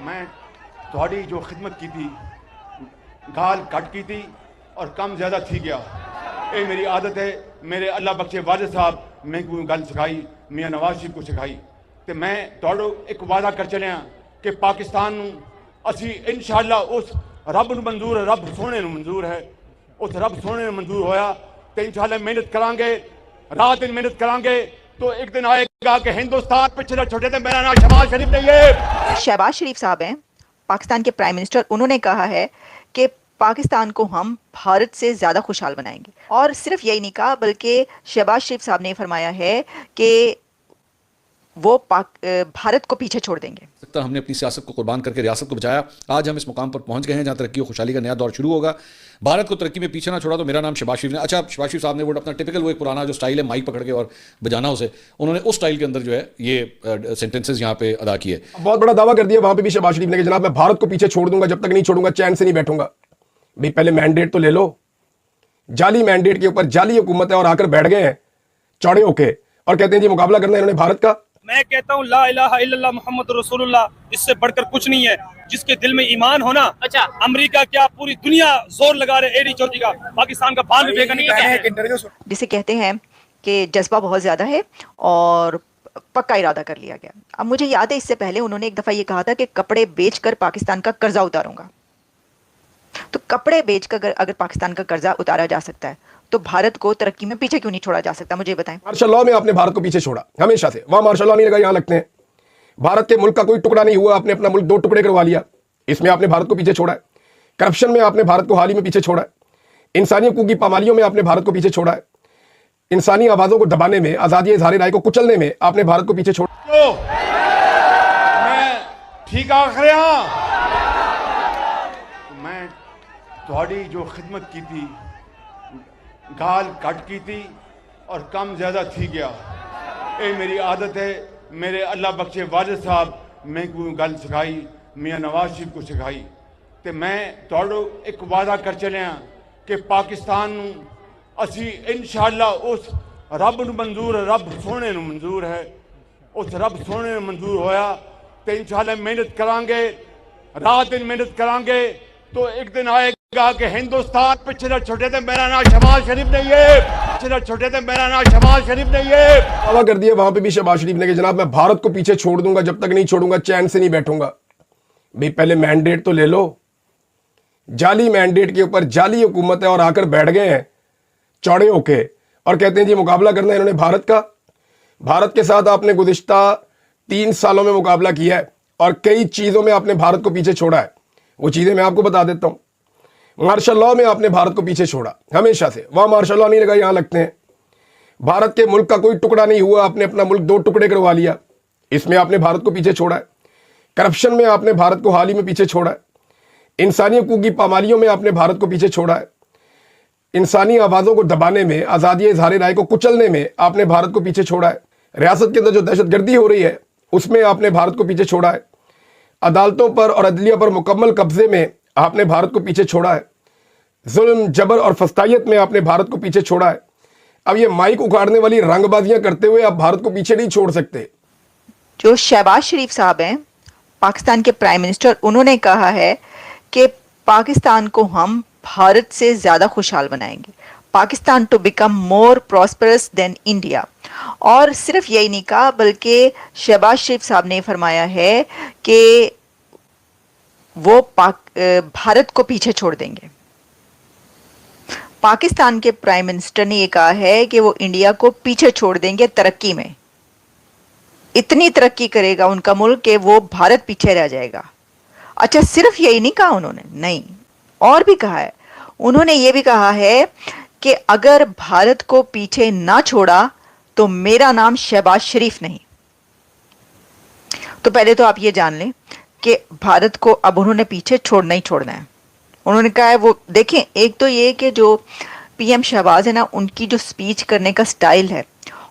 میں تھوڑی جو خدمت کی تھی گال کٹ کی تھی اور کم زیادہ تھی گیا. یہ میری عادت ہے. میرے اللہ بخشے والد صاحب میں کوئی گل سکھائی, میاں نواز شریف کو سکھائی. تو میں توڑو ایک وعدہ کر چلے ہاں کہ پاکستان نو اسی انشاءاللہ اس رب نو منظور ہے, رب سونے نو منظور ہے, اس رب سونے نو منظور ہویا تو انشاءاللہ محنت کران گے, رات دن محنت کران گے تو ایک دن آئے گا کہ ہندوستان پیچھے نہ چھوٹے تھے. میرا نام شہباز شریف نہیں ہے. شہباز شریف صاحب ہیں پاکستان کے پرائم منسٹر. انہوں نے کہا ہے کہ پاکستان کو ہم بھارت سے زیادہ خوشحال بنائیں گے. اور صرف یہی نہیں کہا بلکہ شہباز شریف صاحب نے فرمایا ہے کہ وہ بھارت کو پیچھے چھوڑ دیں گے. ہم نے اپنی سیاست کو قربان کر کے ریاست کو بچایا. آج ہم اس مقام پر پہنچ گئے ہیں جہاں ترقی و خوشحالی کا نیا دور شروع ہوگا. بھارت کو ترقی میں پیچھے نہ چھوڑا تو میرا نام شہباز شریف نے. اچھا, شہباز شریف صاحب نے وہ اپنا ٹپیکل وہ ایک پرانا جو سٹائل ہے مائک پکڑ کے اور بجانا اسے, انہوں نے اس سٹائل کے اندر جو ہے یہ سینٹنسز یہاں پہ ادا کیے. بہت بڑا دعویٰ کر دیا وہاں پہ بھی شہباز شریف نے کہ جناب میں بھارت کو پیچھے چھوڑ دوں گا, جب تک نہیں چھوڑوں گا چین سے نہیں بیٹھوں گا. بھائی پہلے مینڈیٹ تو لے لو. جعلی مینڈیٹ کے اوپر جعلی حکومت ہے اور آ کر بیٹھ گئے ہیں چوڑے ہو کے اور کہتے ہیں جی مقابلہ کرنا ہے انہوں نے بھارت کا. میں کہتا ہوں لا الہ الا اللہ محمد رسول اللہ, اس سے بڑھ کر کچھ نہیں ہے. جس کے دل میں ایمان ہونا, امریکہ کیا پوری دنیا زور لگا رہے ایڈی چوٹی کا, پاکستان کا بان بھی نہیں. جسے کہتے ہیں کہ جذبہ بہت زیادہ ہے اور پکا ارادہ کر لیا گیا. اب مجھے یاد ہے اس سے پہلے انہوں نے ایک دفعہ یہ کہا تھا کہ کپڑے بیچ کر پاکستان کا قرضہ اتاروں گا. تو کپڑے بیچ کر اگر پاکستان کا قرضہ اتارا جا سکتا ہے تو بھارت کو ترقی میں پیچھے کیوں نہیں چھوڑا جا سکتا؟ مجھے بتائیں. مارشل لاء میں آپ نے بھارت کو پیچھے چھوڑا ہمیشہ سے. وہاں مارشل لاء نہیں لگا, یہاں لگتے ہیں. بھارت کے ملک کا کوئی ٹکڑا نہیں ہوا, آپ نے اپنا ملک 2 ٹکڑے کروا لیا. اس میں آپ نے بھارت کو پیچھے چھوڑا ہے. کرپشن میں آپ نے بھارت کو حال ہی میں پیچھے چھوڑا ہے. انسانی حقوق کی پامالیوں میں آپ نے بھارت کو پیچھے چھوڑا ہے. انسانی آوازوں کو دبانے میں, آزادی اظہار رائے کو کچلنے میں آپ نے بھارت کو پیچھے چھوڑا. میں ٹھیک آخر ہاں. میں تھوڑی جو خدمت کی تھی گال کٹ کی تھی اور کم زیادہ تھی گیا. یہ میری عادت ہے. میرے اللہ بخشے والد صاحب میں کوئی گل سکھائی, میاں نواز شریف کو سکھائی. تو میں توڑو ایک وعدہ کر چلے ہاں کہ پاکستان نو اسی انشاءاللہ اس رب نو منظور ہے, رب سونے نو منظور ہے, اس رب سونے نو منظور ہویا تو انشاءاللہ محنت کران گے, رات دن محنت کران گے تو ایک دن آئے گا کہ ہندوستان پیچھے نہ چھوٹے تھے. میرا نام شہباز شریف نہیں ہے. پیچھے نہ چھوٹے تھے. میرا نام شہباز شریف نہیں ہے. دعویٰ کر دیا وہاں پہ بھی شہباز شریف نے کہ جناب میں بھارت کو پیچھے چھوڑ دوں گا, جب تک نہیں چھوڑوں گا چین سے نہیں بیٹھوں گا. بھائی پہلے مینڈیٹ تو لے لو. جعلی مینڈیٹ کے اوپر جعلی حکومت ہے اور آ کر بیٹھ گئے ہیں چوڑے ہو کے اور کہتے ہیں جی مقابلہ کرنا ہے انہوں نے بھارت کا. بھارت کے ساتھ آپ نے گزشتہ 3 سالوں میں مقابلہ کیا ہے اور کئی چیزوں میں آپ نے بھارت کو پیچھے چھوڑا ہے. وہ چیزیں میں آپ کو بتا دیتا ہوں. مارشل لاء میں آپ نے بھارت کو پیچھے چھوڑا ہمیشہ سے. وہاں مارشل لاء نہیں لگا, یہاں لگتے ہیں. بھارت کے ملک کا کوئی ٹکڑا نہیں ہوا, آپ نے اپنا ملک 2 ٹکڑے کروا لیا. اس میں آپ نے بھارت کو پیچھے چھوڑا ہے. کرپشن میں آپ نے بھارت کو حال ہی میں پیچھے چھوڑا ہے. انسانی حقوق کی پامالیوں میں آپ نے بھارت کو پیچھے چھوڑا ہے. انسانی آوازوں کو دبانے میں, آزادی اظہار رائے کو کچلنے میں آپ نے بھارت کو پیچھے چھوڑا ہے. ریاست کے اندر جو دہشت گردی ہو رہی ہے اس میں آپ نے بھارت کو پیچھے چھوڑا ہے. عدالتوں پر اور عدلیہ پر مکمل قبضے میں آپ نے بھارت کو پیچھے چھوڑا ہے. ظلم, جبر اور فسطائیت میں آپ نے بھارت کو پیچھے چھوڑا ہے. اب یہ مائک اکھاڑنے والی رنگ بازیاں کرتے ہوئے آپ بھارت کو پیچھے نہیں چھوڑ سکتے. جو شہباز شریف صاحب ہیں پاکستان کے پرائم منسٹر, انہوں نے کہا ہے کہ پاکستان کو ہم بھارت سے زیادہ خوشحال بنائیں گے. Pakistan to become more prosperous than India. اور صرف یہی نہیں کہا بلکہ شہباز شریف صاحب نے فرمایا ہے کہ وہ بھارت کو پیچھے چھوڑ دیں گے. پاکستان کے پرائم منسٹر نے یہ کہا ہے کہ وہ انڈیا کو پیچھے چھوڑ دیں گے ترقی میں. اتنی ترقی کرے گا ان کا ملک کہ وہ بھارت پیچھے رہ جائے گا. اچھا, صرف یہی نہیں کہا انہوں نے, نہیں اور بھی کہا ہے. انہوں نے یہ بھی کہا ہے کہ اگر بھارت کو پیچھے نہ چھوڑا تو میرا نام شہباز شریف نہیں. تو پہلے تو آپ یہ جان لیں کہ بھارت کو اب انہوں نے پیچھے چھوڑنا ہی چھوڑنا ہے. انہوں نے کہا ہے وہ دیکھیں, ایک تو یہ کہ جو پی ایم شہباز ہے نا, ان کی جو سپیچ کرنے کا سٹائل ہے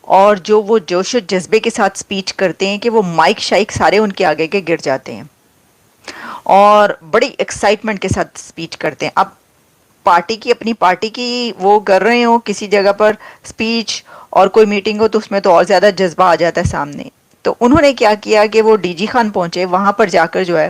اور جو وہ جوش و جذبے کے ساتھ سپیچ کرتے ہیں کہ وہ مائک شائک سارے ان کے آگے کے گر جاتے ہیں اور بڑی ایکسائٹمنٹ کے ساتھ سپیچ کرتے ہیں. اب پارٹی کی, اپنی پارٹی کی وہ کر رہے ہوں کسی جگہ پر سپیچ اور کوئی میٹنگ ہو تو اس میں تو اور زیادہ جذبہ آ جاتا ہے سامنے. تو انہوں نے کیا کیا کہ وہ ڈی جی خان پہنچے, وہاں پر جا کر جو ہے